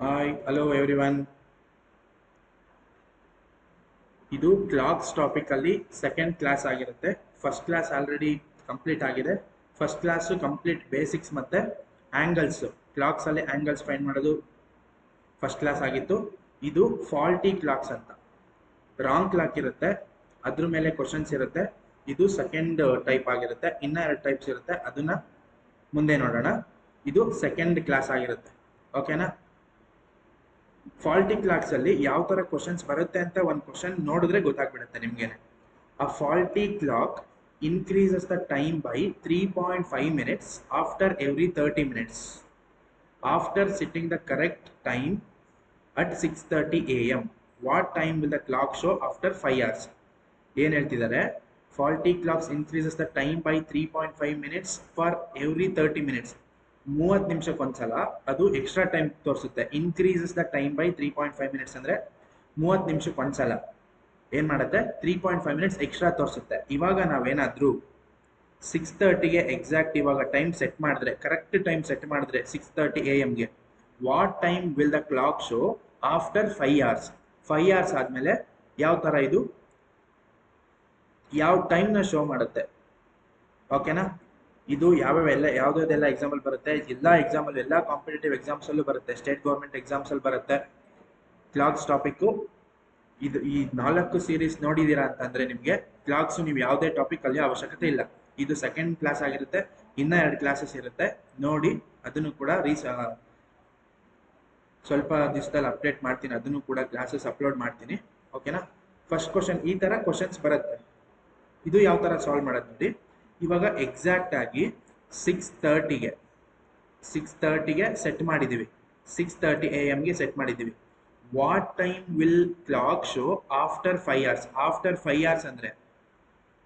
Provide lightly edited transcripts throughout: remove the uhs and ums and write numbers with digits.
Hi hello everyone. ಇದು clogs topic ಅಲ್ಲಿ second class ಆಗಿರುತ್ತೆ. ಫಸ್ಟ್ ಕ್ಲಾಸ್ ಆಲ್ರೆಡಿ ಕಂಪ್ಲೀಟ್ ಆಗಿದೆ. ಫಸ್ಟ್ ಕ್ಲಾಸ್ ಕಂಪ್ಲೀಟ್ ಬೇಸಿಕ್ಸ್ ಮತ್ತೆ ಆಂಗಲ್ಸ್, ಕ್ಲಾಕ್ಸ್ ಅಲ್ಲಿ ಆಂಗಲ್ಸ್ ಫೈಂಡ್ ಮಾಡೋದು ಫಸ್ಟ್ ಕ್ಲಾಸ್ ಆಗಿತ್ತು. ಇದು ಫಾಲ್ಟಿ ಕ್ಲಾಕ್ಸ್ ಅಂತ, ರಾಂಗ್ ಕ್ಲಾಕ್ ಇರುತ್ತೆ, ಅದ್ರ ಮೇಲೆ ಕ್ವಶನ್ಸ್ ಇರುತ್ತೆ. ಇದು ಸೆಕೆಂಡ್ ಟೈಪ್ ಆಗಿರುತ್ತೆ. ಇನ್ನ ಎರಡು ಟೈಪ್ಸ್ ಇರುತ್ತೆ, ಅದನ್ನ ಮುಂದೆ ನೋಡೋಣ. ಇದು ಸೆಕೆಂಡ್ ಕ್ಲಾಸ್ ಆಗಿರುತ್ತೆ, ಓಕೆನಾ. ಫಾಲ್ಟಿ ಕ್ಲಾಕ್ಸ್ ಅಲ್ಲಿ ಯಾವ ತರ ಕ್ವಶನ್ಸ್ ಬರುತ್ತೆ ಅಂತ ಒಂದು ಕ್ವಶನ್ ನೋಡಿದ್ರೆ ಗೊತ್ತಾಗ್ಬಿಡುತ್ತೆ ನಿಮ್ಗೇನೆ. A faulty clock increases the time by 3.5 minutes after every 30 minutes after sitting the correct time at 6:30 AM. What time will the clock show after 5 hours? ಏನ್ ಹೇಳ್ತಿದ್ದಾರೆ? Faulty clocks increases the time by 3.5 minutes for every 30 minutes. 30 ನಿಮಿಷಕ್ಕೊಂದ್ಸಲ ಅದು extra time ತೋರಿಸುತ್ತೆ. Increases the time by 3.5 minutes ಅಂದ್ರೆ 30 ನಿಮಿಷಕ್ಕೊಂದ್ಸಲ ಏನ್ ಮಾಡುತ್ತೆ? 3.5 minutes extra ತೋರಿಸುತ್ತೆ. ಇವಾಗ ನಾವೇನಾದ್ರೂ 6:30ಗೆ ಎಕ್ಸಾಕ್ಟ್ ಇವಾಗ ಟೈಮ್ ಸೆಟ್ ಮಾಡಿದ್ರೆ, ಕರೆಕ್ಟ್ ಟೈಮ್ ಸೆಟ್ ಮಾಡಿದ್ರೆ 6:30 AM ಗೆ, what time will the clock show after 5 hours? 5 hours ಆದ್ಮೇಲೆ ಯಾವ ತರ ಇದು ಯಾವ ಟೈಮ್ ನ ಶೋ ಮಾಡುತ್ತೆ, ಓಕೆನಾ. ಇದು ಯಾವ್ಯಾವೆಲ್ಲ ಎಕ್ಸಾಂಪಲ್ ಬರುತ್ತೆ, ಎಲ್ಲ ಎಕ್ಸಾಂಪಲ್, ಎಲ್ಲ ಕಾಂಪಿಟೇಟಿವ್ ಎಕ್ಸಾಮ್ಸ್ ಅಲ್ಲೂ ಬರುತ್ತೆ, ಸ್ಟೇಟ್ ಗೌರ್ಮೆಂಟ್ ಎಕ್ಸಾಮ್ಸ್ ಅಲ್ಲಿ ಬರುತ್ತೆ ಕ್ಲಾಕ್ಸ್ ಟಾಪಿಕ್. ಇದು ಈ 4 ಸೀರೀಸ್ ನೋಡಿದೀರಾ ಅಂತಂದ್ರೆ ನಿಮ್ಗೆ ಕ್ಲಾಕ್ಸ್ ನೀವು ಯಾವುದೇ ಟಾಪಿಕ್ ಅಲ್ಲಿ ಅವಶ್ಯಕತೆ ಇಲ್ಲ. ಇದು ಸೆಕೆಂಡ್ ಕ್ಲಾಸ್ ಆಗಿರುತ್ತೆ, ಇನ್ನ 2 ಕ್ಲಾಸಸ್ ಇರುತ್ತೆ ನೋಡಿ. ಅದನ್ನು ಕೂಡ ಸ್ವಲ್ಪ ದಿವಸದಲ್ಲಿ ಅಪ್ಡೇಟ್ ಮಾಡ್ತೀನಿ, ಅದನ್ನು ಕೂಡ ಕ್ಲಾಸಸ್ ಅಪ್ಲೋಡ್ ಮಾಡ್ತೀನಿ, ಓಕೆನಾ. ಫಸ್ಟ್ ಕ್ವಶನ್ ಈ ತರ ಕ್ವಶನ್ಸ್ ಬರುತ್ತೆ. ಇದು ಯಾವ ತರ ಸಾಲ್ವ್ ಮಾಡೋದು ನೋಡಿ. ಇವಾಗ ಎಕ್ಸಾಕ್ಟ್ ಆಗಿ 6:30ಗೆ ಸೆಟ್ ಮಾಡಿದೀವಿ, 6:30 AM ಗೆ ಸೆಟ್ ಮಾಡಿದೀವಿ. What time will clock show after 5 hours? After 5 hours ಅಂದ್ರೆ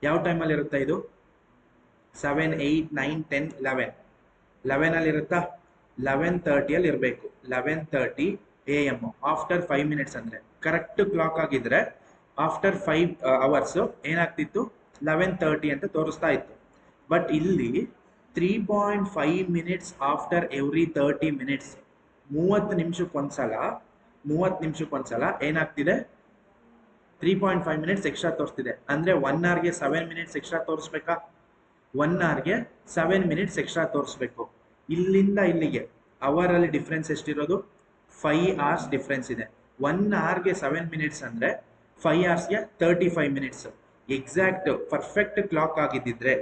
ಯಾವ ಟೈಮಲ್ಲಿ ಇರುತ್ತೆ ಇದು? 7, 8, 9, 10, 11 ಅಲ್ಲಿ ಇರುತ್ತಾ? 11:30 ಅಲ್ಲಿ ಇರಬೇಕು. 11:30 AM ಆಫ್ಟರ್ 5 minutes ಅಂದ್ರೆ ಕರೆಕ್ಟ್ ಕ್ಲಾಕ್ ಆಗಿದ್ರೆ ಆಫ್ಟರ್ 5 hours ಏನಾಗ್ತಿತ್ತು? 11:30 ಅಂತ ತೋರಿಸ್ತಾ ಇತ್ತು. ಬಟ್ ಇಲ್ಲಿ 3.5 minutes ಆಫ್ಟರ್ ಎವ್ರಿ 30 minutes, 30 ನಿಮಿಷಕ್ಕೊಂದ್ಸಲ ಏನಾಗ್ತಿದೆ? 3.5 minutes ಎಕ್ಸ್ಟ್ರಾ ತೋರಿಸ್ತಿದೆ. ಅಂದ್ರೆ 1 hourಗೆ 7 minutes ಎಕ್ಸ್ಟ್ರಾ ತೋರಿಸ್ಬೇಕಾ? 1 hourಗೆ 7 minutes ಎಕ್ಸ್ಟ್ರಾ ತೋರಿಸ್ಬೇಕು. ಇಲ್ಲಿಂದ ಇಲ್ಲಿಗೆ ಅವರ್ ಅಲ್ಲಿ ಡಿಫ್ರೆನ್ಸ್ ಎಷ್ಟಿರೋದು? 5 hours ಡಿಫ್ರೆನ್ಸ್ ಇದೆ. 1 hourಗೆ 7 minutes ಅಂದ್ರೆ 5 hoursಗೆ 35 minutes. ಎಕ್ಸಾಕ್ಟ್ ಪರ್ಫೆಕ್ಟ್ ಕ್ಲಾಕ್ ಆಗಿದ್ದಿದ್ರೆ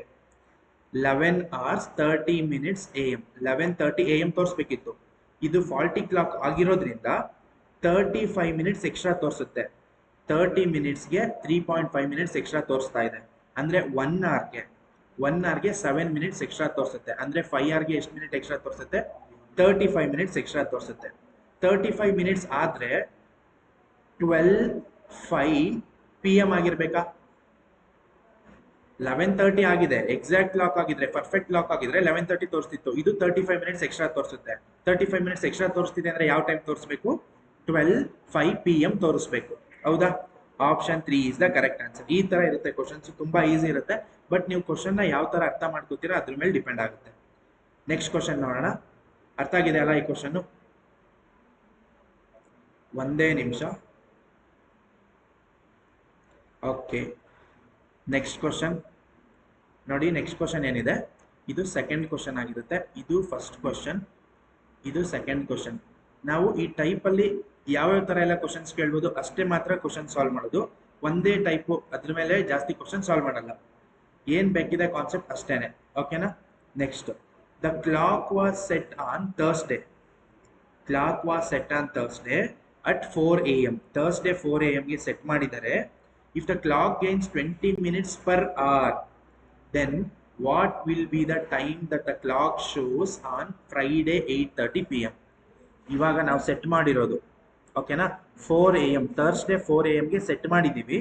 11 hours 30 minutes AM, 11:30 AM ತೋರಿಸ್ಬೇಕಿತ್ತು. ಇದು ಫಾಲ್ಟಿ ಕ್ಲಾಕ್ ಆಗಿರೋದ್ರಿಂದ 35 minutes ಎಕ್ಸ್ಟ್ರಾ ತೋರಿಸುತ್ತೆ. 30 minutesಗೆ 3.5 minutes ಎಕ್ಸ್ಟ್ರಾ ತೋರಿಸ್ತಾ ಇದೆ. ಅಂದ್ರೆ 1 hourಗೆ 7 minutes ಎಕ್ಸ್ಟ್ರಾ ತೋರಿಸುತ್ತೆ. ಅಂದ್ರೆ 5 hourಗೆ ಎಷ್ಟು ಮಿನಿಟ್ ಎಕ್ಸ್ಟ್ರಾ ತೋರಿಸುತ್ತೆ? 35 minutes ಎಕ್ಸ್ಟ್ರಾ ತೋರಿಸುತ್ತೆ. 35 minutes ಆದ್ರೆ 12:05 PM ಆಗಿರ್ಬೇಕಾ? 11:30 ಆಗಿದೆ, ಎಕ್ಸಾಕ್ಟ್ ಕ್ಲಾಕ್ ಆಗಿದ್ರೆ, ಪರ್ಫೆಕ್ಟ್ ಕ್ಲಾಕ್ ಆಗಿದ್ರೆ 11:30 ತೋರಿಸ್ತಿತ್ತು. ಇದು 35 minutes ಎಕ್ಸ್ಟ್ರಾ ತೋರಿಸುತ್ತೆ. 35 minutes ಎಕ್ಸ್ಟ್ರಾ ತೋರಿಸ್ತಿದೆ ಅಂದ್ರೆ ಯಾವ ಟೈಮ್ ತೋರಿಸ್ಬೇಕು? 12:05 PM ತೋರಿಸ್ಬೇಕು, ಹೌದಾ? Option 3 is the correct answer. ಈ ತರ ಇರುತ್ತೆ ಕ್ವಶನ್ಸ್, ತುಂಬಾ ಈಸಿ ಇರುತ್ತೆ. ಬಟ್ ನೀವು ಕ್ವಶನ್ ನ ಯಾವ ತರ ಅರ್ಥ ಮಾಡ್ಕೋತೀರಾ ಅದ್ರ ಮೇಲೆ ಡಿಪೆಂಡ್ ಆಗುತ್ತೆ. ನೆಕ್ಸ್ಟ್ ಕ್ವಶನ್ ನೋಡೋಣ. ಅರ್ಥ ಆಗಿದೆ ಅಲ್ಲ ಈ ಕ್ವಶನ್? ಒಂದೇ ನಿಮಿಷ. ಓಕೆ, ನೆಕ್ಸ್ಟ್ ಕ್ವಶನ್ ನೋಡಿ. ನೆಕ್ಸ್ಟ್ ಕ್ವಶನ್ ಏನಿದೆ, ಇದು ಸೆಕೆಂಡ್ ಕ್ವಶನ್ ಆಗಿರುತ್ತೆ. ಇದು ಫಸ್ಟ್ ಕ್ವಶನ್, ಇದು ಸೆಕೆಂಡ್ ಕ್ವಶನ್. ನಾವು ಈ ಟೈಪ್ ಅಲ್ಲಿ ಯಾವ್ಯಾವ ತರ ಎಲ್ಲ ಕ್ವಶನ್ಸ್ ಕೇಳ್ಬೋದು ಅಷ್ಟೇ ಮಾತ್ರ ಕ್ವಶನ್ ಸಾಲ್ವ್ ಮಾಡೋದು. ಒಂದೇ ಟೈಪ್, ಅದ್ರ ಮೇಲೆ ಜಾಸ್ತಿ ಕ್ವಶನ್ ಸಾಲ್ವ್ ಮಾಡಲ್ಲ. ಏನ್ ಬೇಕಿದೆ ಕಾನ್ಸೆಪ್ಟ್ ಅಷ್ಟೇನೆ, ಓಕೆನಾ. Next, the clock was set on Thursday. Clock was set on Thursday at 4 AM. Thursday 4 AM ಗೆ ಸೆಟ್ ಮಾಡಿದರೆ, if the clock gains 20 minutes per hour, then what will be the time that the clock shows on Friday 8:30 PM? ಇವಾಗ ನಾವು set ಮಾಡಿರೋದು, ಓಕೆನಾ, 4 AM, Thursday 4 AM ಗೆ set ಮಾಡಿದೀವಿ.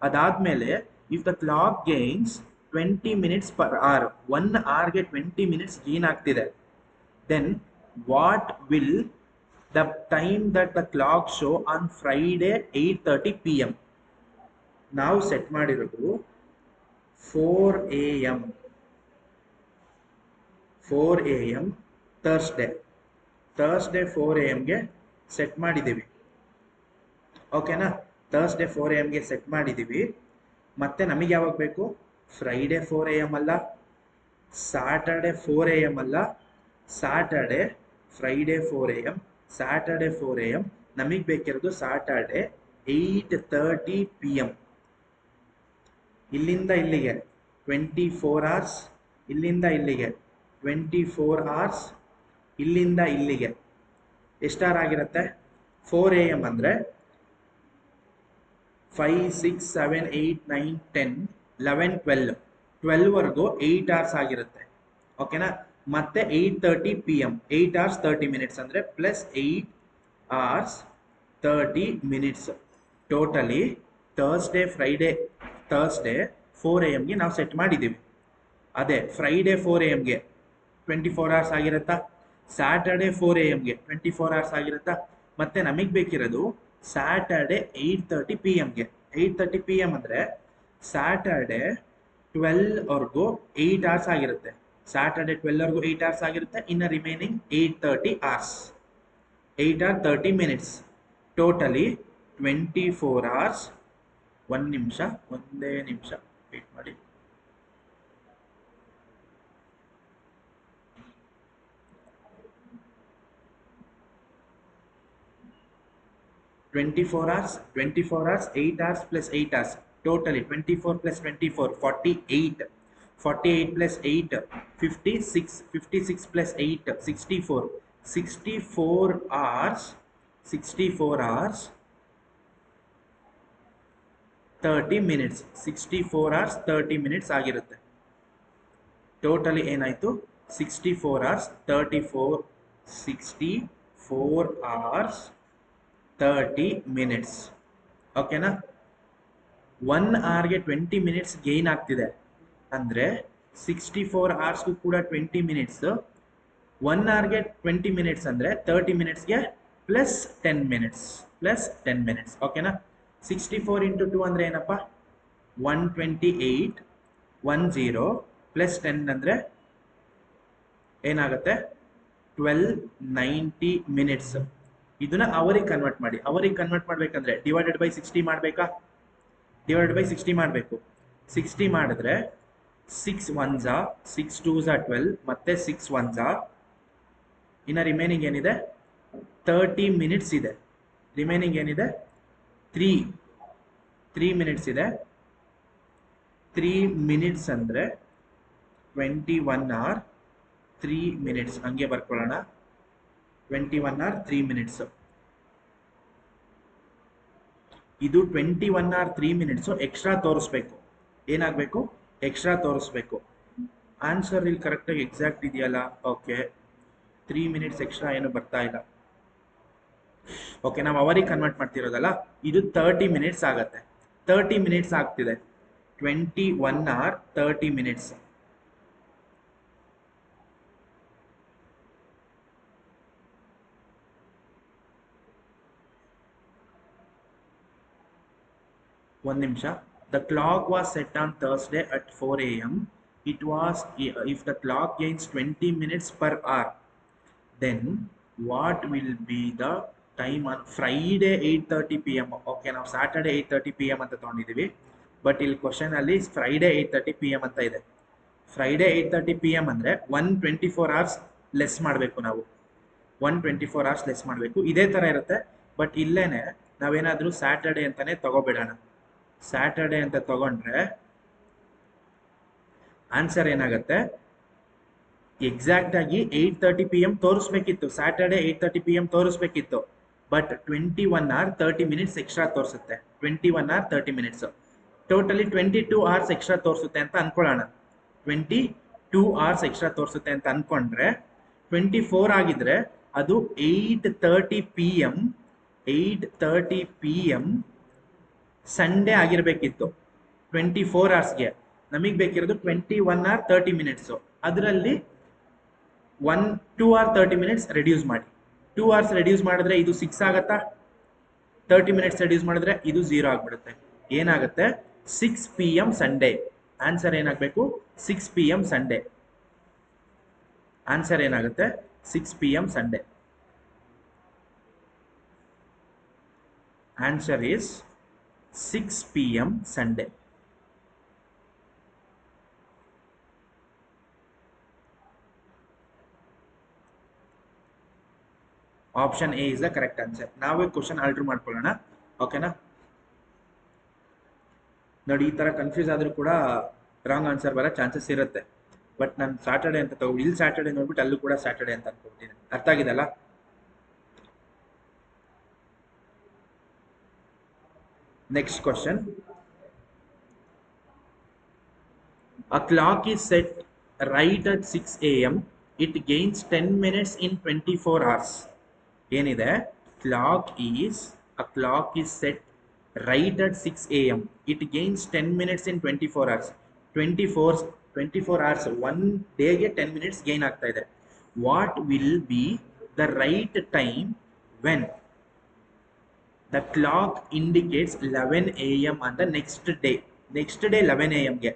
ಅದಾದ್ಮೇಲೆ if the clock gains 20 minutes per hour, 1 hourಗೆ 20 minutes gain ಆಗ್ತಿದೆ, then what will the time that the clock show on Friday 8:30 PM? ನಾವು ಸೆಟ್ ಮಾಡಿರೋದು 4 AM ಥರ್ಸ್ಡೇ 4 AM ಗೆ ಸೆಟ್ ಮಾಡಿದ್ದೀವಿ. ಓಕೆನಾ, ಥರ್ಸ್ಡೇ 4 AM ಗೆ ಸೆಟ್ ಮಾಡಿದ್ದೀವಿ. ಮತ್ತೆ ನಮಗೆ ಯಾವಾಗ ಬೇಕು? ಫ್ರೈಡೇ 4 AM ಅಲ್ಲ, ಸ್ಯಾಟರ್ಡೆ 4 AM ಅಲ್ಲ, Saturday Friday 4 AM, Saturday 4 AM. ನಮಗೆ ಬೇಕಿರೋದು ಸ್ಯಾಟರ್ಡೆ 8:30 PM. ಇಲ್ಲಿಂದ ಇಲ್ಲಿಗೆ 24 hours, ಇಲ್ಲಿಂದ ಇಲ್ಲಿಗೆ 24 hours, ಇಲ್ಲಿಂದ ಇಲ್ಲಿಗೆ ಎಷ್ಟು ಅವರ್ ಆಗಿರುತ್ತೆ? 4 AM ಅಂದರೆ 5, 6, 7, 8, 9, 10, 11, 12ವರೆಗೂ 8 hours ಆಗಿರುತ್ತೆ. ಓಕೆನಾ, ಮತ್ತೆ 8:30 PM, 8 hours 30 minutes ಅಂದರೆ plus 8 hours 30 minutes. Totally Thursday 4 AM ಗೆ ನಾವು ಸೆಟ್ ಮಾಡಿದ್ದೀವಿ. ಅದೇ ಫ್ರೈಡೇ 4 AM ಗೆ 24 hours ಆಗಿರುತ್ತಾ, ಸ್ಯಾಟರ್ಡೆ 4 AM ಗೆ 24 hours ಆಗಿರುತ್ತಾ. ಮತ್ತೆ ನಮಗೆ ಬೇಕಿರೋದು ಸ್ಯಾಟರ್ಡೆ 8:30 PM ಗೆ. 8:30 PM ಅಂದರೆ ಸ್ಯಾಟರ್ಡೆ 12ವರೆಗೂ 8 hours ಆಗಿರುತ್ತೆ. ಸ್ಯಾಟರ್ಡೆ 12ವರೆಗೂ 8 hours ಆಗಿರುತ್ತೆ. ಇನ್ನು remaining 8:30 hours, 8 hours 30 minutes. Totally 24 hours. ಒಂದೇ ನಿಮಿಷ ವೇಟ್ ಮಾಡಿ. Twenty-four hours, 8 hours plus 8 hours. Totally 24 plus 24, 48. 48 plus 8, 56. 56 plus 8, 64. 64 hours, 30 minutes. 64 hours 30 minutes ಆಗಿರುತ್ತೆ. ಟೋಟಲಿ ಏನಾಯಿತು? 64 hours 64 hours 30 minutes. ಓಕೆನಾ, 1 hourಗೆ 20 minutes ಗೇನ್ ಆಗ್ತಿದೆ ಅಂದರೆ 64 hours ಕೂಡ 20 minutes. 1 hourಗೆ 20 minutes ಅಂದರೆ 30 minutesಗೆ ಪ್ಲಸ್ 10 minutes. ಓಕೆನಾ, 64 into 2 ಅಂದರೆ ಏನಪ್ಪ? 128, 10 ಪ್ಲಸ್ 10 ಅಂದರೆ ಏನಾಗುತ್ತೆ? 1290 minutes. ಇದನ್ನ ಅವರಿಗೆ ಕನ್ವರ್ಟ್ ಮಾಡಿ. ಅವರಿಗೆ ಕನ್ವರ್ಟ್ ಮಾಡಬೇಕಂದ್ರೆ ಡಿವೈಡೆಡ್ ಬೈ 60 ಮಾಡಬೇಕಾ? ಡಿವೈಡೆಡ್ ಬೈ 60 ಮಾಡಬೇಕು. 60 ಮಾಡಿದ್ರೆ 6 1s, 6 2s 12, ಮತ್ತೆ 6 1s. ಇನ್ನು ರಿಮೈನಿಂಗ್ ಏನಿದೆ? 30 minutes ಇದೆ. ರಿಮೈನಿಂಗ್ ಏನಿದೆ? 3 minutes ಇದೆ. 3 minutes ಅಂದರೆ 21 hour 3 minutes. ಹಂಗೆ ಬರ್ಕೊಳ್ಳೋಣ. 21 hour 3 minutes. ಇದು 21 hour 3 minutes ಎಕ್ಸ್ಟ್ರಾ ತೋರಿಸ್ಬೇಕು. ಏನಾಗಬೇಕು? ಎಕ್ಸ್ಟ್ರಾ ತೋರಿಸ್ಬೇಕು. ಆನ್ಸರ್ ಇಲ್ಲಿ ಕರೆಕ್ಟಾಗಿ ಎಕ್ಸಾಕ್ಟ್ ಇದೆಯಲ್ಲ? ಓಕೆ, 3 minutes ಎಕ್ಸ್ಟ್ರಾ ಏನು ಬರ್ತಾ ಇಲ್ಲ. ಓಕೆ, ನಾವು ಅವರಿಗೆ ಕನ್ವರ್ಟ್ ಮಾಡ್ತಿರೋದಲ್ಲ, ಇದು 30 minutes ಆಗತ್ತೆ. 30 minutes ಆಗ್ತಿದೆ. 21 hour 30 minutes. ಒಂದು ನಿಮಿಷ. The clock was set on Thursday at 4 AM. It was, if the clock gains 20 minutes per hour, then what will be the time on Friday 8:30 PM? Okay, ನಾವು Saturday 8:30 PM ಅಂತ ತೊಗೊಂಡಿದ್ದೀವಿ. But ಇಲ್ಲಿ question ಅಲ್ಲಿ Friday 8:30 PM ಅಂತ ಇದೆ. Friday 8:30 PM ಅಂದರೆ 124 hours less ಮಾಡಬೇಕು ನಾವು. 124 hours ಲೆಸ್ ಮಾಡಬೇಕು. ಇದೇ ಥರ ಇರುತ್ತೆ. ಬಟ್ ಇಲ್ಲೇನೆ ನಾವೇನಾದರೂ ಸ್ಯಾಟರ್ಡೆ ಅಂತಾನೆ ತಗೋಬೇಡೋಣ. ಸ್ಯಾಟರ್ಡೆ ಅಂತ ತಗೊಂಡ್ರೆ ಆನ್ಸರ್ ಏನಾಗುತ್ತೆ? ಎಕ್ಸಾಕ್ಟ್ ಆಗಿ 8:30 PM ತೋರಿಸ್ಬೇಕಿತ್ತು. ಸ್ಯಾಟರ್ಡೆ 8:30 PM ತೋರಿಸ್ಬೇಕಿತ್ತು. ಬಟ್ 21 hour 30 minutes ಎಕ್ಸ್ಟ್ರಾ ತೋರಿಸುತ್ತೆ. 21 hour 30 minutes. Totally 22 hours extra ತೋರಿಸುತ್ತೆ ಅಂತ ಅನ್ಕೊಳ್ಳೋಣ. 22 hours ಎಕ್ಸ್ಟ್ರಾ ತೋರಿಸುತ್ತೆ ಅಂತ ಅನ್ಕೊಂಡ್ರೆ 24 ಆಗಿದ್ರೆ ಅದು 8:30 PM ಸಂಡೇ ಆಗಿರಬೇಕಿತ್ತು. 24 hours ನಮಗೆ ಬೇಕಿರೋದು 21 hour 30 minutes. ಅದರಲ್ಲಿ 2 hour 30 minutes ರೆಡ್ಯೂಸ್ ಮಾಡಿ. 2 hours ರೆಡ್ಯೂಸ್ ಮಾಡಿದ್ರೆ ಇದು 6 ಆಗತ್ತಾ? 30 minutes ರೆಡ್ಯೂಸ್ ಮಾಡಿದ್ರೆ ಇದು 0 ಆಗಿಬಿಡುತ್ತೆ. ಏನಾಗುತ್ತೆ? 6 PM ಸಂಡೇ. ಆನ್ಸರ್ ಏನಾಗಬೇಕು? 6 PM ಸಂಡೇ. ಆನ್ಸರ್ ಏನಾಗುತ್ತೆ? 6 PM Sunday. Answer is 6 p.m. Sunday. Option A is the correct answer. Now we question alter ಮಾಡ್ಕೊಳ್ಳೋಣ. ಓಕೆನಾ? ನೋಡಿ, ಈ ತರ ಕನ್ಫ್ಯೂಸ್ ಆದ್ರೂ ಕೂಡ ರಾಂಗ್ ಆನ್ಸರ್ ಬರೋ ಚಾನ್ಸಸ್ ಇರುತ್ತೆ. ಬಟ್ ನಾನು ಸಾಟರ್ಡೆ ಅಂತ ತಗೊಂಡು ಇಲ್ಲಿ ಸ್ಯಾಟರ್ಡೆ ನೋಡ್ಬಿಟ್ಟು ಅಲ್ಲೂ ಕೂಡ ಸ್ಯಾಟರ್ಡೆ ಅಂತ ಅನ್ಕೊಳ್ತೀನಿ. ಅರ್ಥ ಆಗಿದಲ್ಲ? Next question. A clock is set right at 6 a.m. It gains 10 minutes in 24 hours. ಏನಿದೆ? A clock is set right at 6 a.m. It gains 10 minutes in 24 hours. 24 hours, one day ಗೆ 10 minutes gain ಆಗ್ತಾ ಇದೆ. What will be the right time when the clock indicates 11 a.m. on the next day? Next day 11 a.m. ಗೆ.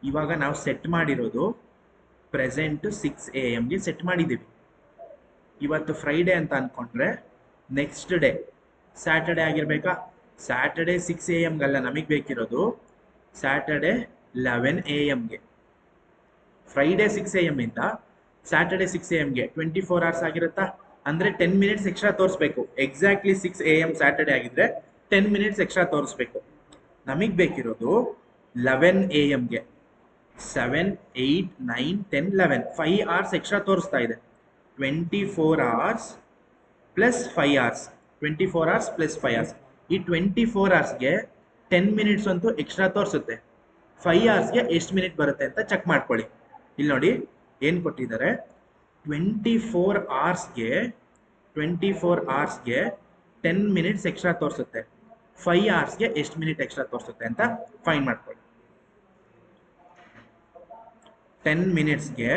ಇವಾಗ ನಾವು set ಮಾಡಿರೋದು present 6 a.m. ಗೆ set ಮಾಡಿದ್ದೀವಿ. ಇವತ್ತು ಫ್ರೈಡೆ ಅಂತ ಅನ್ಕೊಂಡ್ರೆ ನೆಕ್ಸ್ಟ್ ಡೇ ಸ್ಯಾಟರ್ಡೆ ಆಗಿರ್ಬೇಕಾ? Saturday 6 a.m. ಗಲ್ಲ ನಮಗೆ ಬೇಕಿರೋದು, ಸ್ಯಾಟರ್ಡೆ 11 a.m. ಗೆ. Friday 6 a.m. ಇಂದ ಸ್ಯಾಟರ್ಡೆ 6 a.m. ಗೆ 24 hours ಆಗಿರುತ್ತಾ? ಅಂದ್ರೆ 10 minutes ಎಕ್ಸ್ಟ್ರಾ ತೋರಿಸ್ಬೇಕು. Exactly 6 a.m. ಸ್ಯಾಟರ್ಡೆ ಆಗಿದ್ರೆ 10 minutes ಎಕ್ಸ್ಟ್ರಾ ತೋರಿಸ್ಬೇಕು. ನಮಗೆ ಬೇಕಿರೋದು 11 a.m. ಗೆ. 7, 8, 9, 10, 11 5 hours ಎಕ್ಸ್ಟ್ರಾ ತೋರಿಸ್ತಾ ಇದೆ. 24 hours plus 5 hours. 24 hours plus 5 hours. ಈ 24 hoursಗೆ 10 minutes ಅಂತೂ ಎಕ್ಸ್ಟ್ರಾ ತೋರಿಸುತ್ತೆ. 5 hoursಗೆ ಎಷ್ಟು ಮಿನಿಟ್ ಬರುತ್ತೆ ಅಂತ ಚೆಕ್ ಮಾಡ್ಕೊಳ್ಳಿ. ಇಲ್ಲಿ ನೋಡಿ ಏನು ಕೊಟ್ಟಿದ್ದಾರೆ. 24 hoursಗೆ 10 minutes ಎಕ್ಸ್ಟ್ರಾ ತೋರಿಸುತ್ತೆ. 5 hoursಗೆ ಎಷ್ಟು ಮಿನಿಟ್ ಎಕ್ಸ್ಟ್ರಾ ತೋರಿಸುತ್ತೆ ಅಂತ ಫೈಂಡ್ ಮಾಡ್ಕೊಳ್ಳಿ. 10 minutesಗೆ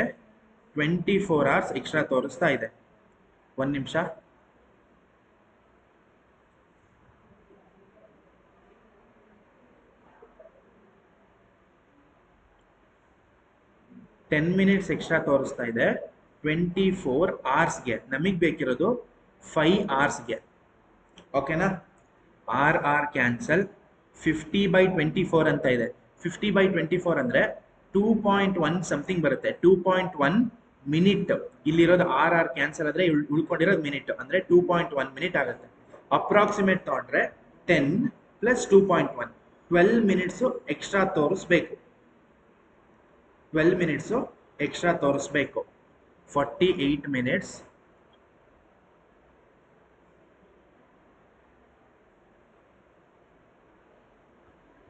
24 hours ಎಕ್ಸ್ಟ್ರಾ ತೋರಿಸ್ತಾ ಇದೆ. ಒಂದು ನಿಮಿಷ. ಟೆನ್ ಮಿನಿಟ್ಸ್ ಎಕ್ಸ್ಟ್ರಾ ತೋರಿಸ್ತಾ ಇದೆ 24 hoursಗೆ. ನಮಗೆ ಬೇಕಿರೋದು 5 hoursಗೆ. ಓಕೆನಾ? R cancel. 50/24 ಅಂತ ಇದೆ. 50/24 ಅಂದ್ರೆ 2.1 ಸಮಥಿಂಗ್ ಬರುತ್ತೆ. 2.1 ಮಿನಿಟ್. ಇಲ್ಲಿರೋದು ಆರ್ ಕ್ಯಾನ್ಸಲ್ ಆದ್ರೆ ಉಳ್ಕೊಂಡಿರೋದು ಮಿನಿಟ್, ಅಂದ್ರೆ 2.1 ಮಿನಿಟ್ ಆಗುತ್ತೆ. ಅಪ್ರಾಕ್ಸಿಮೇಟ್ ತಗೊಂಡ್ರೆ 10 ಪ್ಲಸ್ 2.1 12 ಮಿನಿಟ್ಸು ಎಕ್ಸ್ಟ್ರಾ ತೋರಿಸ್ಬೇಕು. 12 ಮಿನಿಟ್ಸು ಎಕ್ಸ್ಟ್ರಾ ತೋರಿಸ್ಬೇಕು. 48 minutes.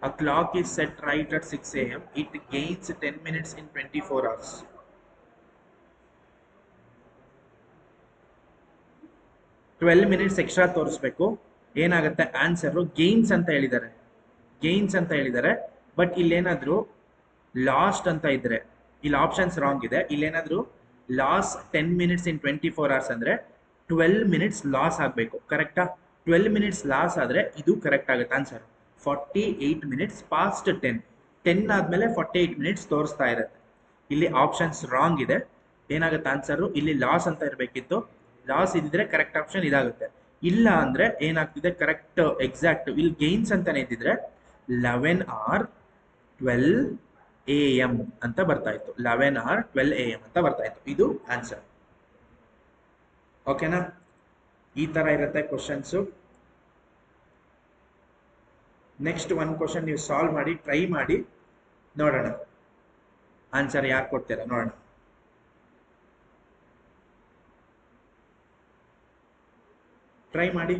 A clock is set right at 6 a.m. It gains 10 minutes in 24 hours. Twelve minutes extra ತೋರಿಸ್ಬೇಕು. ಏನಾಗುತ್ತೆ? ಆನ್ಸರು ಗೇನ್ಸ್ ಅಂತ ಹೇಳಿದ್ದಾರೆ. ಬಟ್ ಇಲ್ಲೇನಾದ್ರೂ ಲಾಸ್ಟ್ ಅಂತ ಇದ್ರೆ, ಇಲ್ಲಿ ಆಪ್ಷನ್ಸ್ ರಾಂಗ್ ಇದೆ. ಇಲ್ಲೇನಾದ್ರೂ ಲಾಸ್ 10 minutes in 24 hours ಅಂದ್ರೆ 12 minutes ಲಾಸ್ ಆಗಬೇಕು. ಕರೆಕ್ಟಾ? 12 minutes ಲಾಸ್ ಆದ್ರೆ ಇದು ಕರೆಕ್ಟ್ ಆಗುತ್ತೆ ಆನ್ಸರ್. 48 minutes ಪಾಸ್ಟ್ 10 ಆದ್ಮೇಲೆ 48 minutes ತೋರಿಸ್ತಾ ಇರುತ್ತೆ. ಇಲ್ಲಿ ಆಪ್ಷನ್ಸ್ ರಾಂಗ್ ಇದೆ. ಏನಾಗುತ್ತೆ ಆನ್ಸರು? ಇಲ್ಲಿ ಲಾಸ್ ಅಂತ ಇರಬೇಕಿತ್ತು. ಲಾಸ್ ಇದ್ದಿದ್ರೆ ಕರೆಕ್ಟ್ ಆಪ್ಷನ್ ಇದಾಗುತ್ತೆ. ಇಲ್ಲ ಅಂದ್ರೆ ಏನಾಗ್ತಿದೆ? ಕರೆಕ್ಟ್ ಎಕ್ಸಾಕ್ಟ್ ಇಲ್ಲಿ ಗೇನ್ಸ್ ಅಂತಾನೆ ಇದ್ದಿದ್ರೆ 11 hour 12 a.m. ಅಂತ ಬರ್ತಾ ಇತ್ತು. 11 hour 12 a.m. ಅಂತ ಬರ್ತಾ ಇತ್ತು. ಇದು ಆನ್ಸರ್. ಓಕೆನಾ? ಈ ತರ ಇರುತ್ತೆ ಕ್ವಶನ್ಸು. ನೆಕ್ಸ್ಟ್ ಒಂದು ಕ್ವಶನ್ ನೀವು ಸಾಲ್ವ್ ಮಾಡಿ ಟ್ರೈ ಮಾಡಿ ನೋಡೋಣ ಆನ್ಸರ್ ಯಾರು ಕೊಡ್ತೀರಾ ನೋಡೋಣ. ಟ್ರೈ ಮಾಡಿ.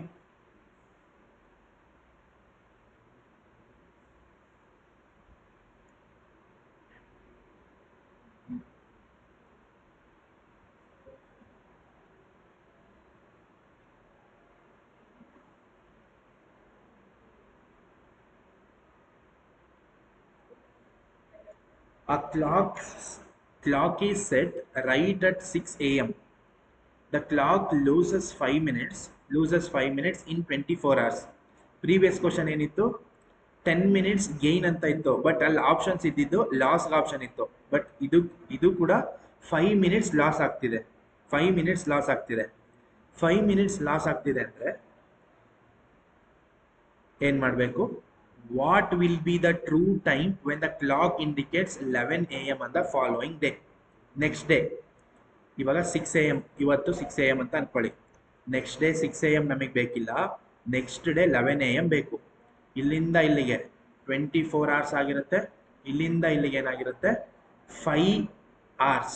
A clock is set right at 6 a.m. The clock loses 5 minutes in 24 hours. Previous question ಏನಿತ್ತು? 10 minutes gain ಅಂತ ಇತ್ತು. ಬಟ್ ಅಲ್ಲಿ ಆಪ್ಷನ್ಸ್ ಇದ್ದಿದ್ದು ಲಾಸ್ ಆಪ್ಷನ್ ಇತ್ತು. ಬಟ್ ಇದು ಕೂಡ 5 minutes ಲಾಸ್ ಆಗ್ತಿದೆ. 5 minutes ಲಾಸ್ ಆಗ್ತಿದೆ ಅಂದ್ರೆ ಏನು ಮಾಡಬೇಕು, what will be the true time when the clock indicates 11 AM on the following day. Next day ಇವಾಗ 6 AM, ಇವತ್ತು 6 AM ಅಂತ ಅನ್ಕೊಳ್ಳಿ. ನೆಕ್ಸ್ಟ್ ಡೇ 6 AM ನಮಗೆ ಬೇಕಿಲ್ಲ, ನೆಕ್ಸ್ಟ್ ಡೇ 11 AM ಬೇಕು. ಇಲ್ಲಿಂದ ಇಲ್ಲಿಗೆ 24 hours ಆಗಿರುತ್ತೆ, ಇಲ್ಲಿಂದ ಇಲ್ಲಿಗೆ ಏನಾಗಿರುತ್ತೆ 5 hours.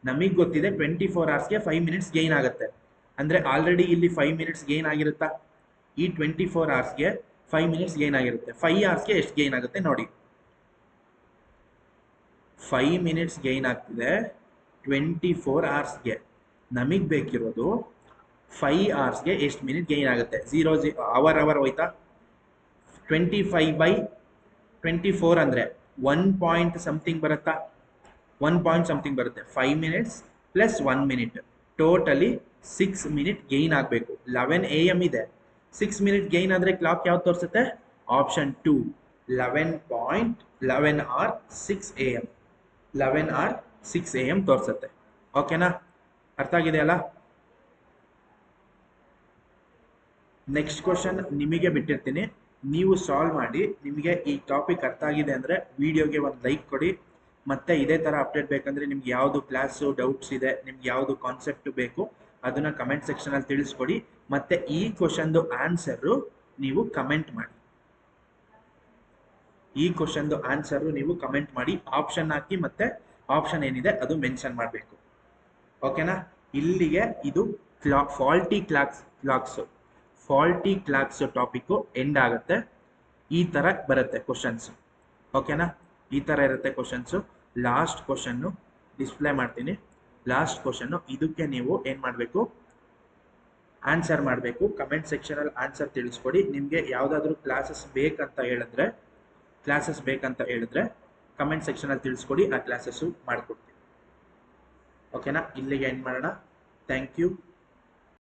ನಮಗೆ ಗೊತ್ತಿದೆ 24 hoursಗೆ 5 minutes ಗೇನ್ ಆಗುತ್ತೆ. ಅಂದರೆ ಆಲ್ರೆಡಿ ಇಲ್ಲಿ 5 minutes ಗೇನ್ ಆಗಿರುತ್ತಾ? ಈ 24 hoursಗೆ 5 minutes ಗೇನ್ ಆಗಿರುತ್ತೆ. 5 hoursಗೆ ಎಷ್ಟು ಗೇನ್ ಆಗುತ್ತೆ ನೋಡಿ. 5 minutes ಗೇನ್ ಆಗ್ತಿದೆ 24 hoursಗೆ. ನಮಗೆ ಬೇಕಿರೋದು 5 hoursಗೆ ಎಷ್ಟು ಮಿನಿಟ್ ಗೇನ್ ಆಗುತ್ತೆ. 0 ಅವರ್ ಹೋಯ್ತಾ? 25/24 ಅಂದರೆ 1 ಪಾಯಿಂಟ್ ಸಮಥಿಂಗ್ ಬರುತ್ತಾ? 1 ಪಾಯಿಂಟ್ ಸಮಥಿಂಗ್ ಬರುತ್ತೆ. 5 minutes plus 1 minute totally 6 minute gain ಆಗಬೇಕು. 11 AM ಇದೆ, 6 minute ಗೇನ್ ಆದರೆ ಕ್ಲಾಕ್ ಯಾವ್ದು ತೋರಿಸುತ್ತೆ? Option 2, 11 hour 6 AM, 11 hour 6 AM ತೋರಿಸುತ್ತೆ. ಓಕೆನಾ? ಅರ್ಥ ಆಗಿದೆಯಲ್ಲ? ನೆಕ್ಸ್ಟ್ ಕ್ವಶನ್ ನಿಮಗೆ ಬಿಟ್ಟಿರ್ತೀನಿ, ನೀವು ಸಾಲ್ವ್ ಮಾಡಿ. ನಿಮಗೆ ಈ ಟಾಪಿಕ್ ಅರ್ಥ ಆಗಿದೆ ಅಂದರೆ ವಿಡಿಯೋಗೆ ಒಂದು ಲೈಕ್ ಕೊಡಿ. ಮತ್ತೆ ಇದೇ ಥರ ಅಪ್ಡೇಟ್ ಬೇಕಂದರೆ ನಿಮ್ಗೆ ಯಾವುದು ಕ್ಲಾಸು ಡೌಟ್ಸ್ ಇದೆ, ನಿಮ್ಗೆ ಯಾವುದು ಕಾನ್ಸೆಪ್ಟ್ ಬೇಕು ಅದನ್ನು ಕಮೆಂಟ್ ಸೆಕ್ಷನಲ್ಲಿ ತಿಳಿಸ್ಕೊಡಿ. ಮತ್ತು ಈ ಕ್ವಶನ್ದು ಆನ್ಸರು ನೀವು ಕಮೆಂಟ್ ಮಾಡಿ. ಈ ಕ್ವಶನ್ದು ಆನ್ಸರು ನೀವು ಕಮೆಂಟ್ ಮಾಡಿ, ಆಪ್ಷನ್ ಹಾಕಿ ಮತ್ತೆ ಆಪ್ಷನ್ ಏನಿದೆ ಅದು ಮೆನ್ಷನ್ ಮಾಡಬೇಕು. ಓಕೆನಾ? ಇಲ್ಲಿಗೆ ಇದು ಫಾಲ್ಟಿ ಕ್ಲಾಕ್ಸ್ ಟಾಪಿಕ್ಕು ಎಂಡ್ ಆಗುತ್ತೆ. ಈ ಥರ ಬರುತ್ತೆ ಕ್ವಶನ್ಸ್. ಓಕೆನಾ? ಈ ಥರ ಇರುತ್ತೆ ಕ್ವಶನ್ಸು. ಲಾಸ್ಟ್ ಕ್ವಶನ್ನು ಡಿಸ್ಪ್ಲೇ ಮಾಡ್ತೀನಿ. ಲಾಸ್ಟ್ ಕ್ವಶನ್ನು ಇದಕ್ಕೆ ನೀವು ಏನು ಮಾಡಬೇಕು, ಆನ್ಸರ್ ಮಾಡಬೇಕು. ಕಮೆಂಟ್ ಸೆಕ್ಷನಲ್ಲಿ ಆನ್ಸರ್ ತಿಳಿಸ್ಕೊಡಿ. ನಿಮಗೆ ಯಾವುದಾದ್ರೂ ಕ್ಲಾಸಸ್ ಬೇಕಂತ ಹೇಳಿದ್ರೆ ಕಮೆಂಟ್ ಸೆಕ್ಷನಲ್ಲಿ ತಿಳಿಸ್ಕೊಡಿ, ಆ ಕ್ಲಾಸಸ್ಸು ಮಾಡಿಕೊಡ್ತೀನಿ. ಓಕೆನಾ? ಇಲ್ಲಿಗೆ ಎಂಡ್ ಮಾಡೋಣ. Thank you.